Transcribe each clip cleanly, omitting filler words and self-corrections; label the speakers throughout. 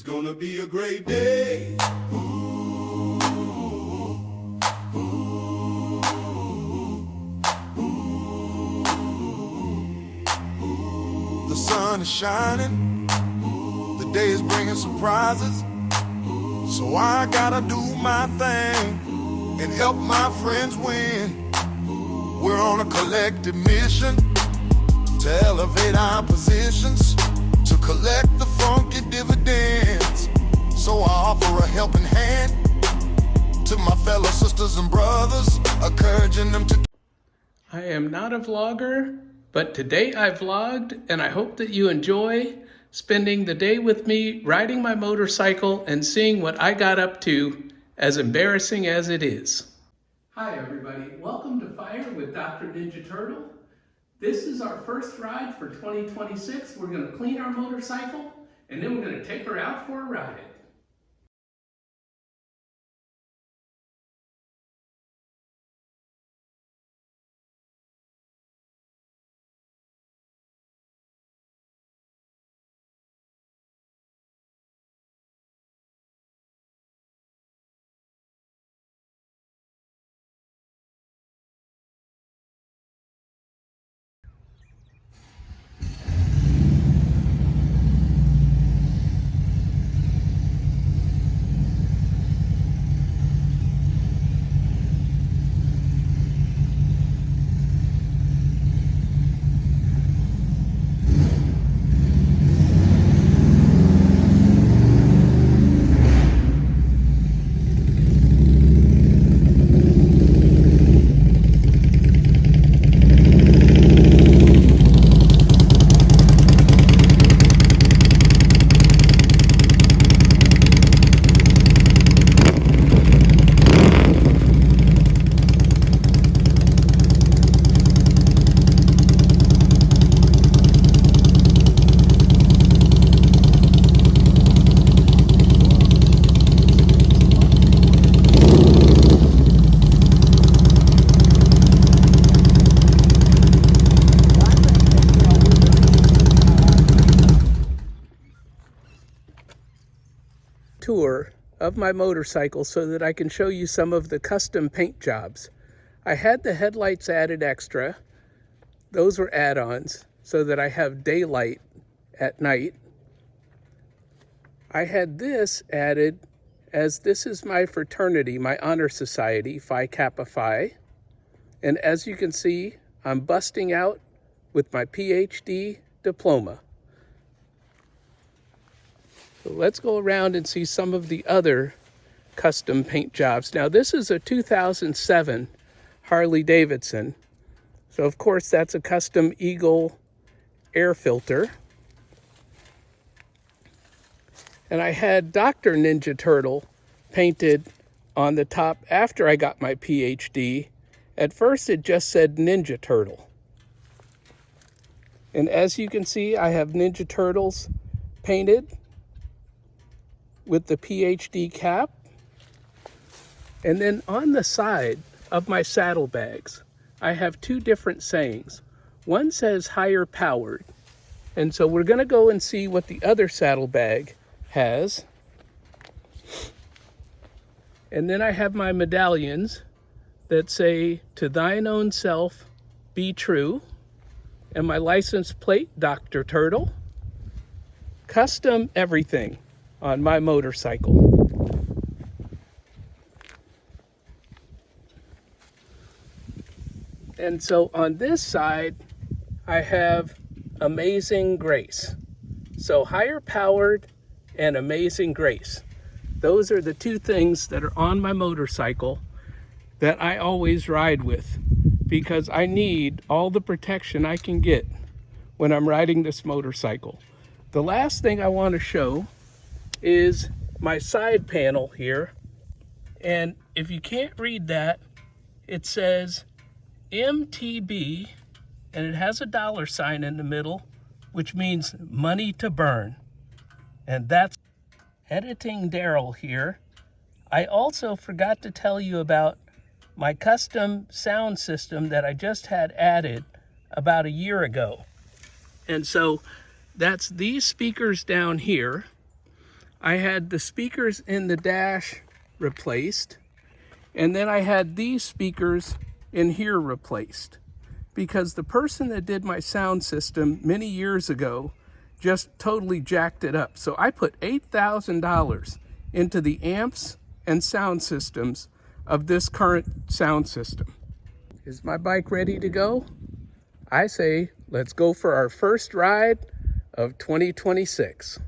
Speaker 1: It's gonna be a great day. The sun is shining, the day is bringing surprises, so I gotta do my thing and help my friends win. We're on a collective mission to elevate our positions, to collect the funky dividends. So I offer a helping hand to my fellow sisters and brothers, encouraging them to...
Speaker 2: I am not a vlogger, but today I vlogged, and I hope that you enjoy spending the day with me riding my motorcycle and seeing what I got up to, as embarrassing as it is. Hi everybody, welcome to Fire with Dr. Ninja Turtle. This is our first ride for 2026. We're going to clean our motorcycle, and then we're going to take her out for a ride. Tour of my motorcycle so that I can show you some of the custom paint jobs. I had the headlights added extra. Those were add-ons so that I have daylight at night. I had this added as this is my fraternity, my honor society, Phi Kappa Phi. And as you can see, I'm busting out with my PhD diploma. So let's go around and see some of the other custom paint jobs. Now this is a 2007 Harley Davidson. So of course that's a custom Eagle air filter. And I had Dr. Ninja Turtle painted on the top after I got my PhD. At first it just said Ninja Turtle. And as you can see, I have Ninja Turtles painted with the PhD cap. And then on the side of my saddlebags, I have two different sayings. One says higher powered. And so we're gonna go and see what the other saddlebag has. And then I have my medallions that say, to thine own self, be true. And my license plate, Dr. Turtle. Custom everything on my motorcycle. And so on this side, I have Amazing Grace. So higher powered and Amazing Grace. Those are the two things that are on my motorcycle that I always ride with, because I need all the protection I can get when I'm riding this motorcycle. The last thing I want to show is my side panel here. And if you can't read that, it says MTB, and it has a $sign in the middle, which means money to burn. And that's Editing Daryl here. I also forgot to tell you about my custom sound system that I just had added about a year ago. And so that's these speakers down here. I had the speakers in the dash replaced, and then I had these speakers in here replaced, because the person that did my sound system many years ago just totally jacked it up. So I put $8,000 into the amps and sound systems of this current sound system. Is my bike ready to go? I say, let's go for our first ride of 2026.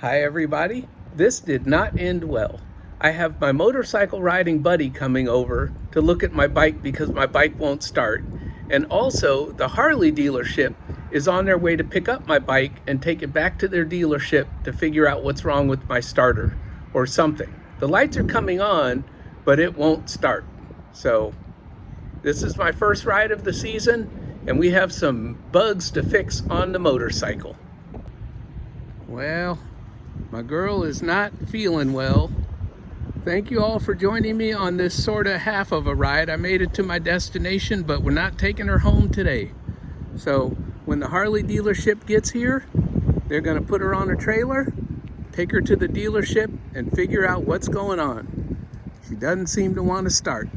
Speaker 2: Hi everybody. This did not end well. I have my motorcycle riding buddy coming over to look at my bike because my bike won't start. And also, the Harley dealership is on their way to pick up my bike and take it back to their dealership to figure out what's wrong with my starter or something. The lights are coming on, but it won't start. So this is my first ride of the season, and we have some bugs to fix on the motorcycle. Well, my girl is not feeling well. Thank you all for joining me on this sort of half of a ride. I made it to my destination, but we're not taking her home today. So when the Harley dealership gets here, they're gonna put her on a trailer, take her to the dealership, and figure out what's going on. She doesn't seem to want to start.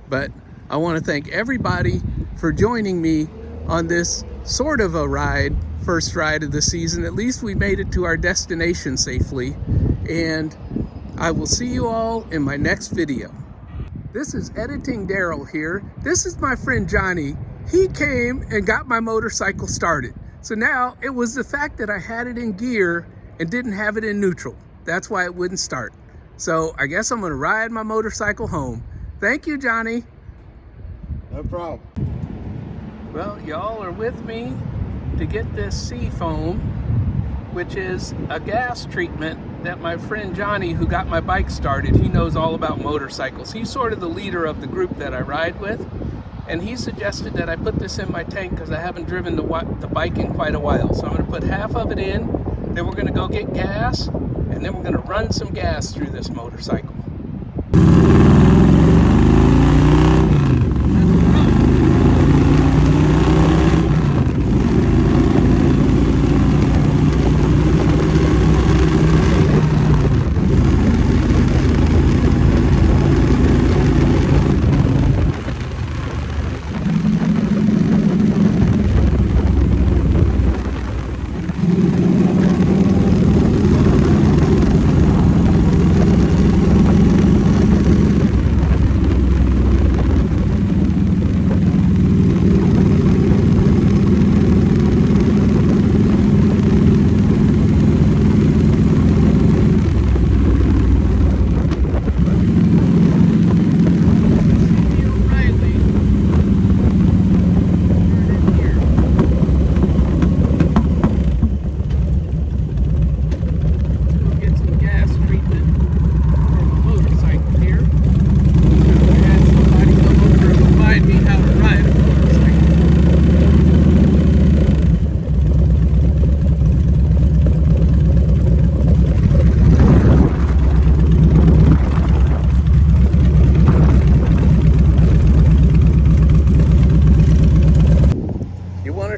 Speaker 2: But I want to thank everybody for joining me on this sort of a ride, first ride of the season. At least we made it to our destination safely. And I will see you all in my next video. This is Editing Daryl here. This is my friend Johnny. He came and got my motorcycle started. So now it was the fact that I had it in gear and didn't have it in neutral. That's why it wouldn't start. So I guess I'm gonna ride my motorcycle home. Thank you, Johnny.
Speaker 3: No problem.
Speaker 2: Well, y'all are with me to get this Seafoam, which is a gas treatment that my friend Johnny, who got my bike started, he knows all about motorcycles. He's sort of the leader of the group that I ride with, and he suggested that I put this in my tank because I haven't driven the bike in quite a while. So I'm going to put half of it in, then we're going to go get gas, and then we're going to run some gas through this motorcycle.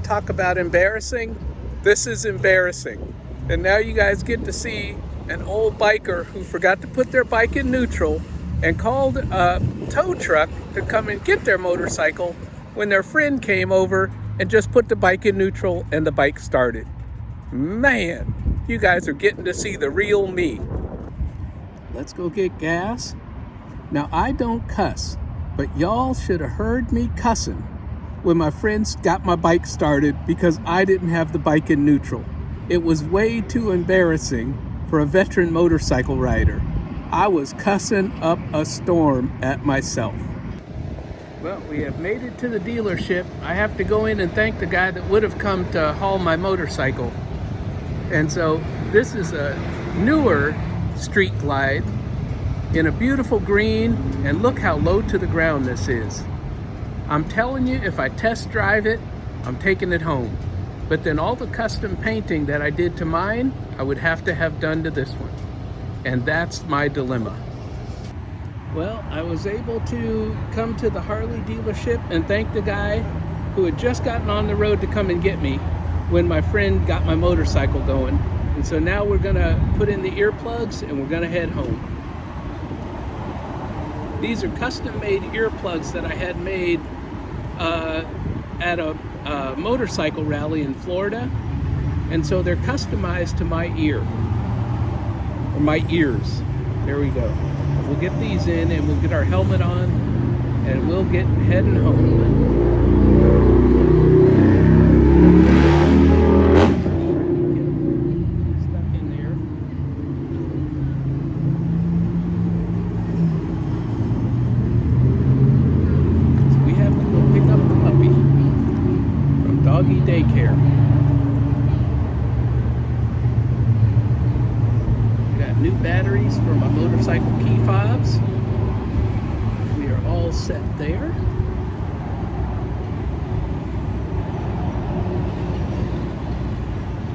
Speaker 2: Talk about embarrassing. This is embarrassing. And now you guys get to see an old biker who forgot to put their bike in neutral and called a tow truck to come and get their motorcycle when their friend came over and just put the bike in neutral and the bike started. Man, you guys are getting to see the real me. Let's go get gas. Now I don't cuss, but y'all should have heard me cussing when my friends got my bike started because I didn't have the bike in neutral. It was way too embarrassing for a veteran motorcycle rider. I was cussing up a storm at myself. Well, we have made it to the dealership. I have to go in and thank the guy that would have come to haul my motorcycle. And so this is a newer Street Glide in a beautiful green, and look how low to the ground this is. I'm telling you, if I test drive it, I'm taking it home. But then all the custom painting that I did to mine, I would have to have done to this one. And that's my dilemma. Well, I was able to come to the Harley dealership and thank the guy who had just gotten on the road to come and get me when my friend got my motorcycle going. And so now we're gonna put in the earplugs and we're gonna head home. These are custom-made earplugs that I had made at a motorcycle rally in Florida, and so they're customized to my ear, or my ears. There we go. We'll get these in, and we'll get our helmet on, and we'll get heading home. doggy daycare. Got new batteries for my motorcycle key fobs. We are all set there.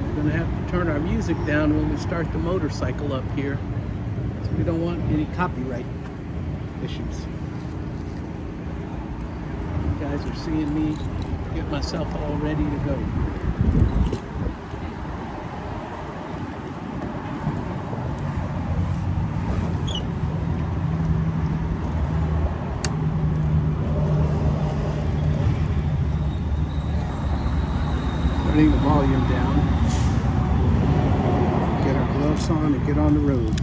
Speaker 2: We're gonna have to turn our music down when we start the motorcycle up here, so we don't want any copyright issues. You guys are seeing me get myself all ready to go. Turning the volume down. Get our gloves on and get on the road.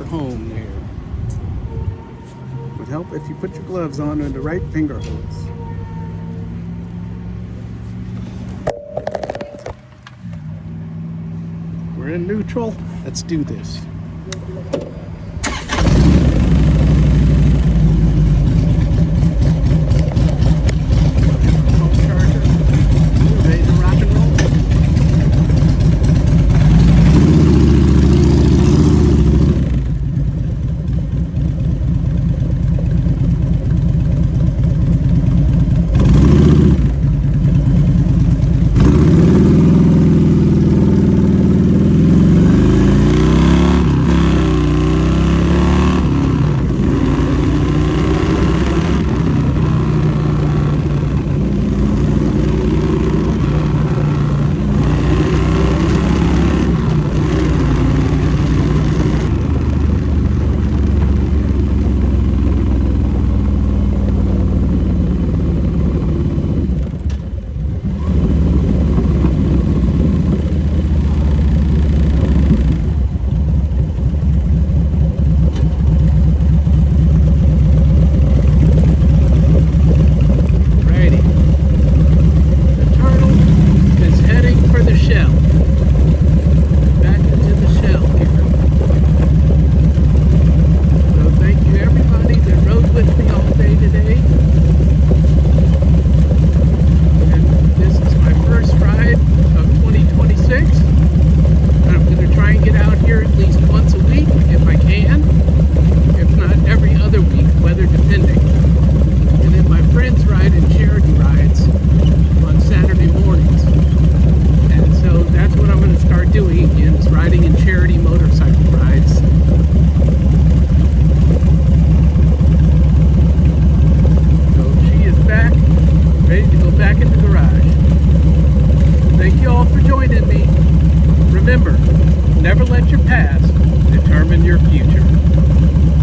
Speaker 2: Home there. Would help if you put your gloves on in the right finger holds. We're in neutral. Let's do this. Phone charger. Ready to rock and roll. Remember, never let your past determine your future.